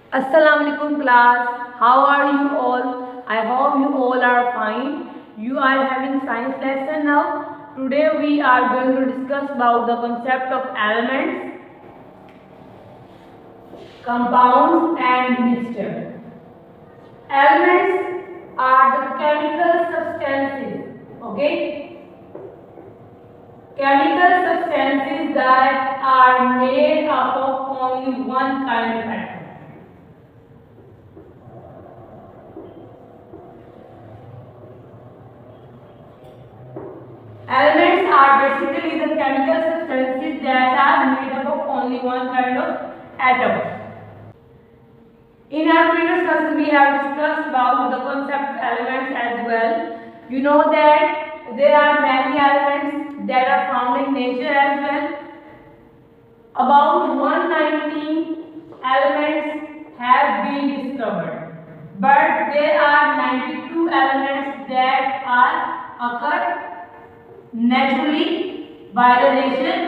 Assalamualaikum class. How are you all? I hope you all are fine. You are having science lesson now. Today we are going to discuss about the concept of elements, compounds and mixture. Elements are the chemical substances. Okay? Chemical substances that are made up of only one kind of atom. Elements are basically the chemical substances that are made up of only one kind of atom. In our previous classes, we have discussed about the concept of elements as well. You know that there are many elements that are found in nature as well. About 190 elements have been discovered, but there are 92 elements that are occur naturally by the nature.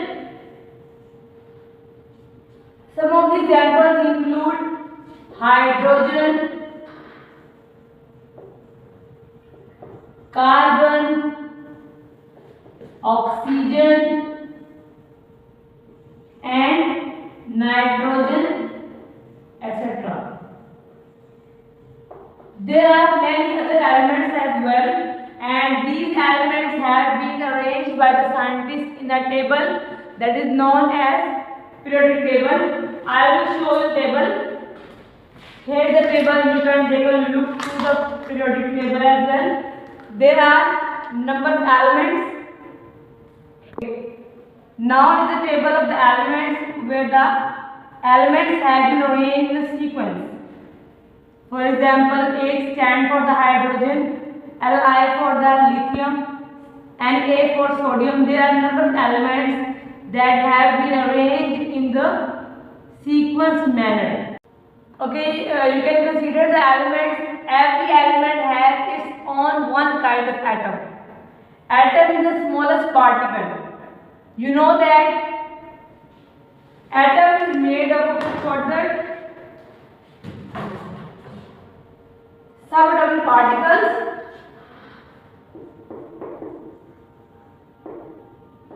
Some of the examples include hydrogen, carbon, oxygen and nitrogen, etc. There are many other elements as well, and these elements have been arranged by the scientists in a table that is known as periodic table. I will show the table. Here is the table. You can take a look to the periodic table as well. There are number of elements. Now is the table of the elements where the elements have been arranged in a sequence. For example, H stands for the hydrogen, Li for the lithium, and A for sodium. There are number of elements that have been arranged in the sequence manner. Okay, you can consider the elements. Every element has its own one kind of atom. Atom is the smallest particle. You know that atom is made up of further subatomic particles.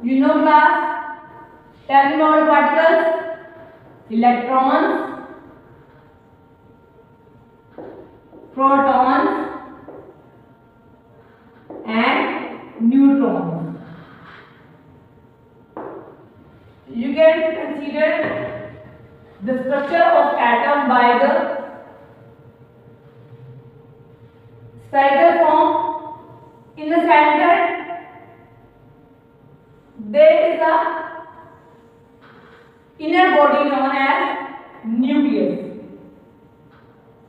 You know class, tell me about particles. Electrons, protons and neutrons. You can consider the structure of atom by the spherical form. In the center there is a inner body known as nucleus.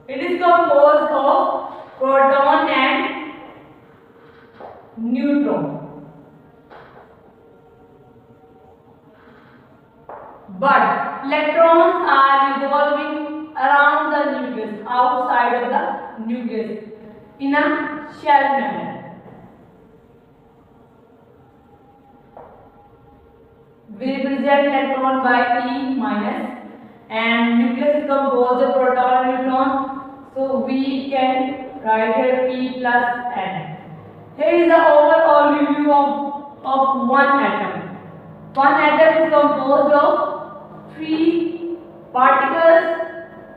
It is composed of proton and neutron. But electrons are revolving around the nucleus, outside of the nucleus, in a shell manner. We represent electron by E minus, and nucleus is composed of proton and neutron, so we can write here P plus N. Here is the overall review of one atom. One atom is composed of 3 particles,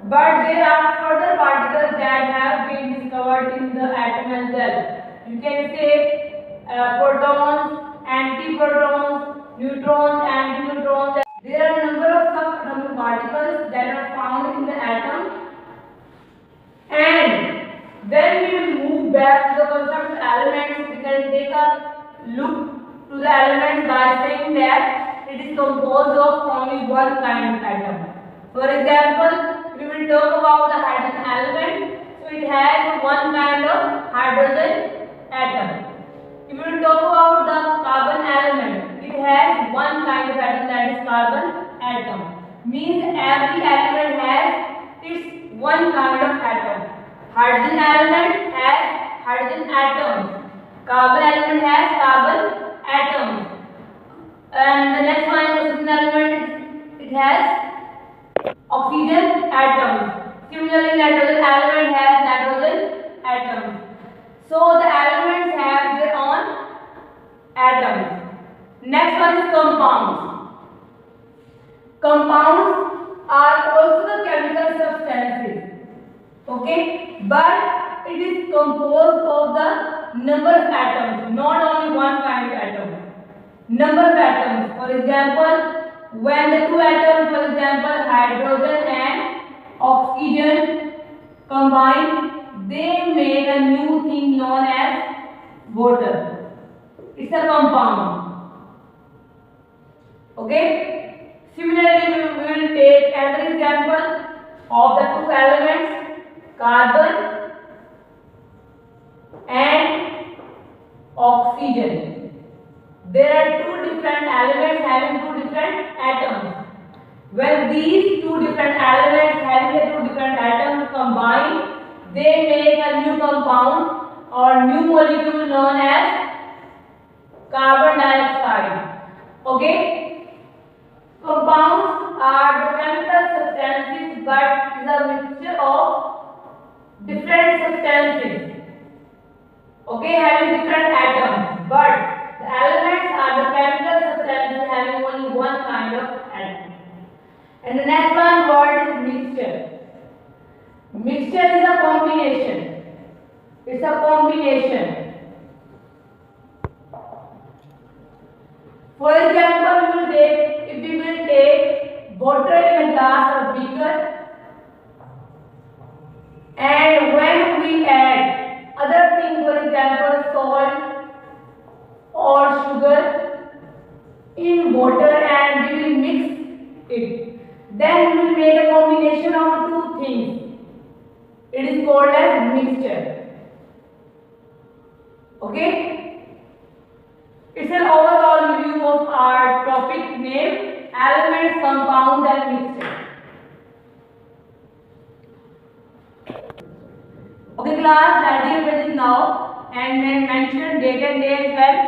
but there are further particles that have been discovered in the atom as well. You can say protons, antiprotons, neutrons and neutrons. There are a number of subatomic particles that are found in the atom, and when we will move back to the concept of elements, we can take a look to the elements by saying that it is composed of only one kind of atom. For example, we will talk about the hydrogen element. So it has one kind of hydrogen atom. If we will talk about the carbon element, it has one kind of atom, that is carbon atom. Means every element has its one kind of atom. Hydrogen element has hydrogen atoms. Carbon element has carbon atoms. And the next one is oxygen element. It has oxygen atoms. compounds. Compounds are also the chemical substances. Okay, but it is composed of the number of atoms, not only one kind of atom. Number of atoms. For example, when the two atoms, for example, hydrogen and oxygen combine, they make a new thing known as water. It's a compound. Okay. Similarly, we will take another example of the two elements, carbon and oxygen. There are two different elements having two different atoms. When these two different elements having the two different atoms combine, they make a new compound or new molecule known as carbon dioxide. Okay? Compounds are the chemical substances but is a mixture of different substances. Okay, having different atoms, but the elements are the chemical substances having only one kind of atom. And the next one word is mixture. Mixture is a combination. It's a combination. For example, if we will take water in a glass or beaker, and when we add other things, for example, salt or sugar in water and we will mix it, then we will make a combination of two things. It is called as mixture. Okay? It's an overall review of our topic name, elements, compounds and mixture. Okay class, ready with it now and then mention date and day as well.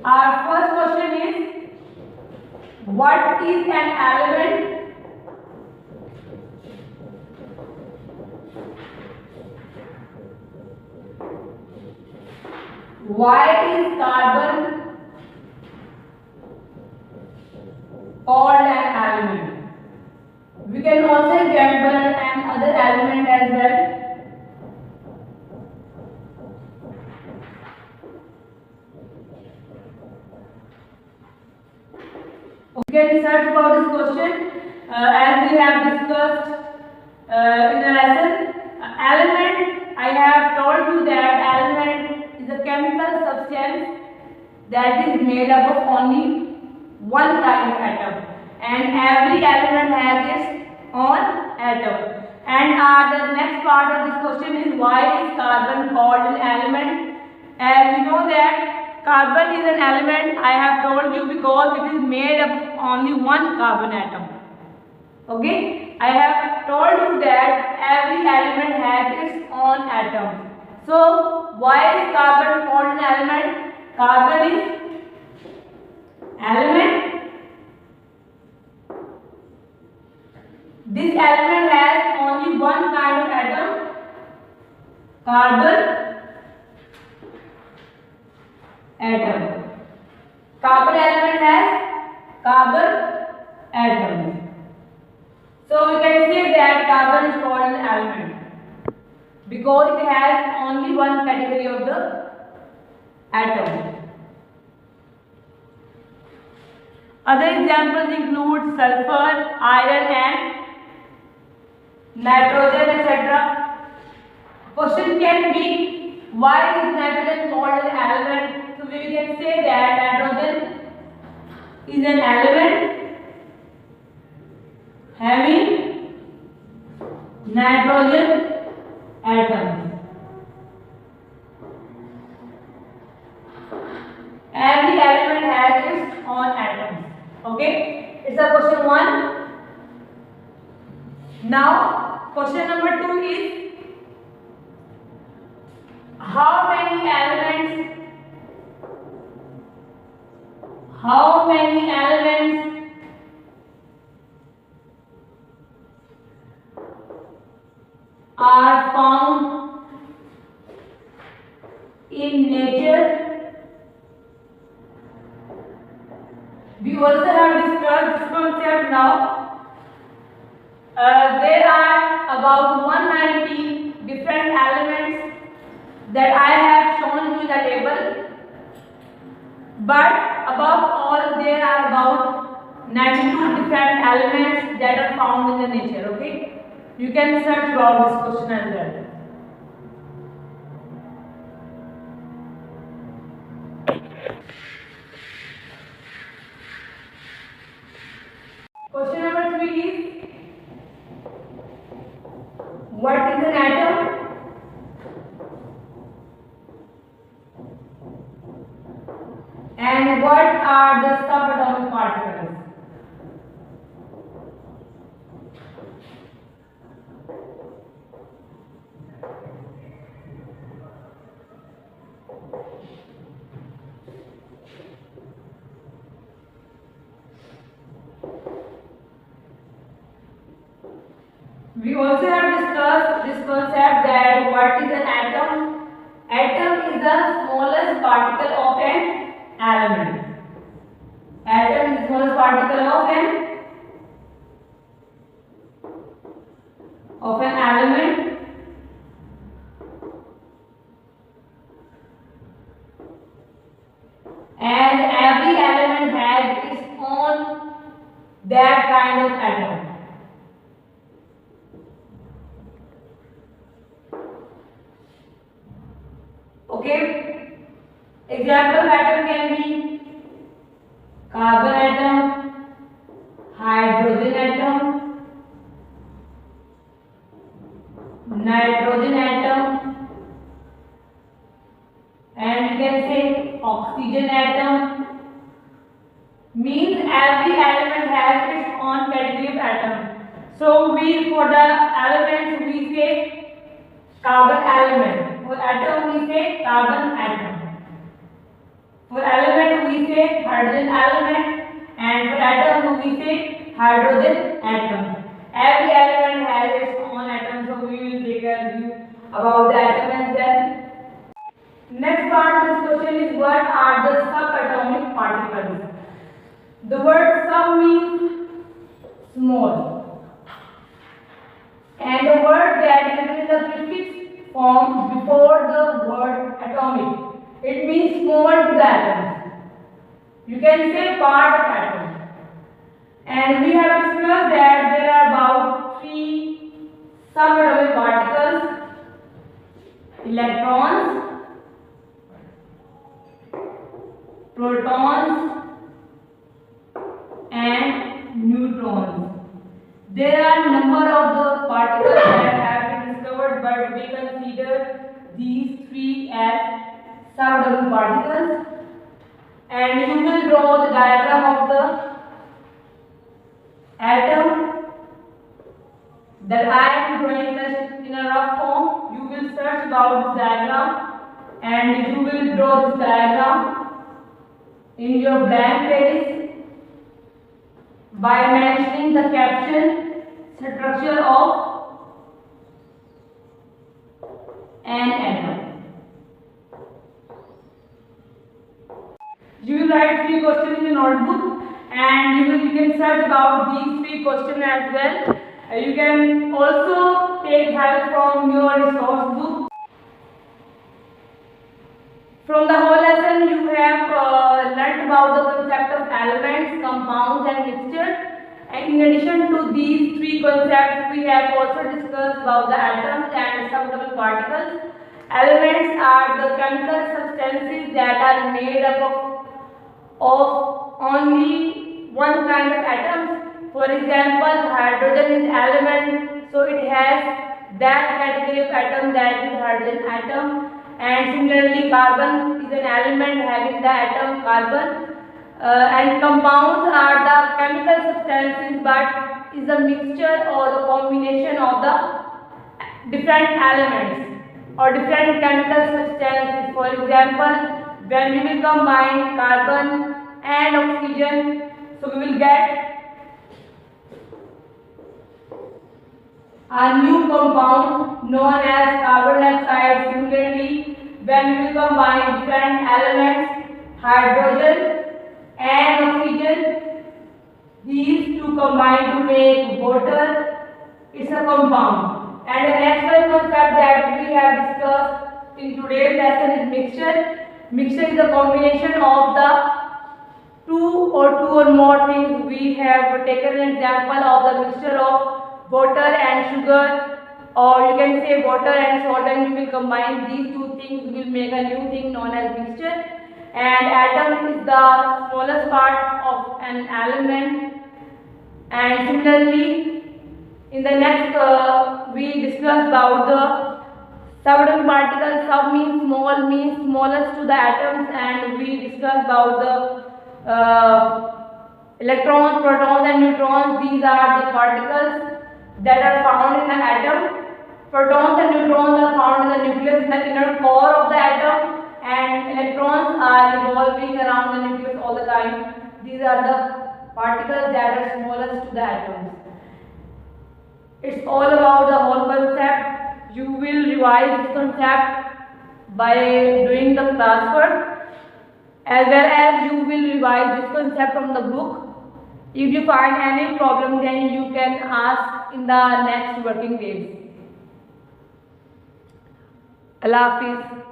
Our first question is, what is an element? Why is carbon called an element? We can also example an other element as well. You can search about this question as we have discussed in the lesson. Element, I have told you that element is a chemical substance that is made up of only one kind of atom, and every element has its own atom. And the next part of this question is, why is carbon called an element? As you know that carbon is an element, I have told you, because it is made up of only one carbon atom. Okay, I have told you that every element has its own atom. So why is carbon called an element? Carbon is element. This element has only one kind of atom, carbon atom. Carbon element has carbon atom. So we can say that carbon is called an element because it has only one category of the atom. Other examples include sulfur, iron and nitrogen, etc. Question can be, why is nitrogen called an element? So we can say that nitrogen is an element having nitrogen atoms. Every element has its own atoms. Okay, it's a question 1. Now question number 2 is, how many elements are found in nature also have discussed this concept now. There are about 190 different elements that I have shown you in the table, but above all there are about 92 different elements that are found in the nature. Okay, you can search about this question as well. Question number 3 is, what is an atom? And what are the subatomic particles? We also have discussed this concept that what is an atom? Atom is the smallest particle of an element. Atom is the smallest particle of an element. And every element has its own that kind of atom. Okay, example of atom can be carbon atom, hydrogen atom, nitrogen atom, and you can say oxygen atom. Means every element has its own category of atom. So for the elements we say carbon element. For atom we say carbon atom. For element we say hydrogen element, and for atom we say hydrogen atom. Every element has its own atom, so we will take a view about the atom as well. Next part of this question is, what are the subatomic particles? The word sub means small, and the word that is in the prefix form before the word atomic, it means small to the atom. You can say part of atom. And we have discussed that there are about 3 subatomic particles: electrons, protons, and neutrons. There are a number of the particles that have been discovered, but we consider these 3 as subatomic particles. And you will draw the diagram of the atom that I am drawing in a rough form. You will search about this diagram and you will draw this diagram in your blank page by mentioning the caption structure of an atom. You will write 3 questions in a notebook and you can search about these 3 questions as well. You can also take help from your resource book. From the whole lesson you have learnt about the concept of elements, compounds and mixtures. And in addition to these 3 concepts, we have also discussed about the atoms and subatomic particles. Elements are the chemical substances that are made up of only one kind of atoms. For example, hydrogen is element, so it has that category of atom, that is hydrogen atom. And similarly, carbon is an element having the atom carbon. And compounds are the chemical substances, but is a mixture or the combination of the different elements or different chemical substances. For example, when we will combine carbon and oxygen, so we will get a new compound known as carbon dioxide. Similarly, when we will combine different elements, hydrogen and oxygen, these two combine to make water. It's a compound. And the next one concept that we have discussed in today's lesson is mixture. Mixture is a combination of the two or more things. We have taken an example of the mixture of water and sugar, or you can say water and salt, and you will combine these two things, you will make a new thing known as mixture. And atom is the smallest part of an element. And similarly, in the next we discuss about the subatomic particles. Sub means small, means smallest to the atoms, and we discuss about the electrons, protons and neutrons. These are the particles that are found in the atom. Protons and neutrons are found in the nucleus, in the inner core of the atom, and electrons are revolving around the nucleus all the time. These are the particles that are smallest to the atoms. It's all about the whole concept. You will revise this concept by doing the classwork, as well as you will revise this concept from the book. If you find any problem, then you can ask in the next working days. Allah Hafiz.